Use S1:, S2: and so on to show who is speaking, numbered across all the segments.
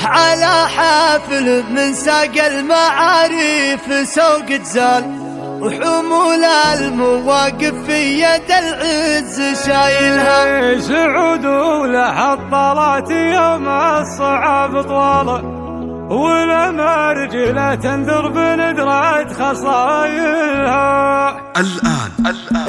S1: على حافل من ساق المعاريف سوق تزال، وحمول المواقف في يد العز شايلها.
S2: سعود ولحظلات يوم الصعاب طواله، والمرجلة تنذر بندرة خصايلها.
S3: الآن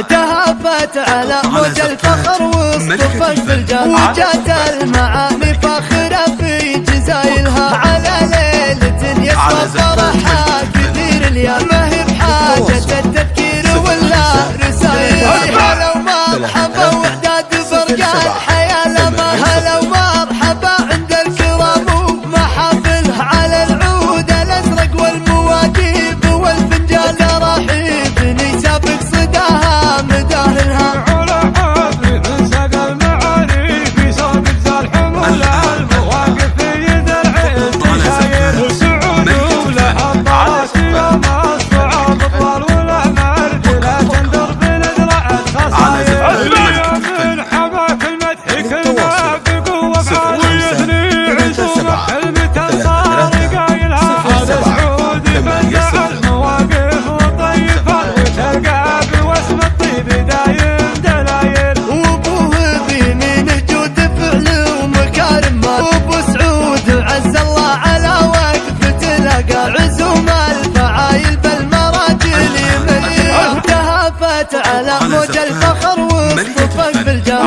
S1: تهافت على موج الفخر واصطفت في الجال، وجات المعاني فاخرة في جزايلها. على ليلة يسوى فرحها كثير اليوم، ما هي بحاجة التذكير ولا رسايل. هلا ومرحبا وإعداد برقان حياة لما هلا ومرحبا عند الكرام ومحافل. على العود الأزرق والمواكب والفنجان رحيب سابق صداها مداهلها.
S2: على حافل من ساق المعاريف سوق تزال، حمول المواقف في يد العز شايل. وسعود ولحظات يوم الصعاب طوال، والمرجلة تنذر بندرة خصايل. من حماك المدح كلمة بقوة فعال، ويثني عزومة كلمة صار قايلها. هذا سعود يبدع المواقف وطيفها، وتلقى بوسم الطيب دايم دلايل.
S1: وابوه بيمينه جود فعل ومكارم، وابو سعود عز الله على وقفه لقى عزوم الفعايل بالمراجل يمليها. تهافت على موج الفخر واصطفت في الجو،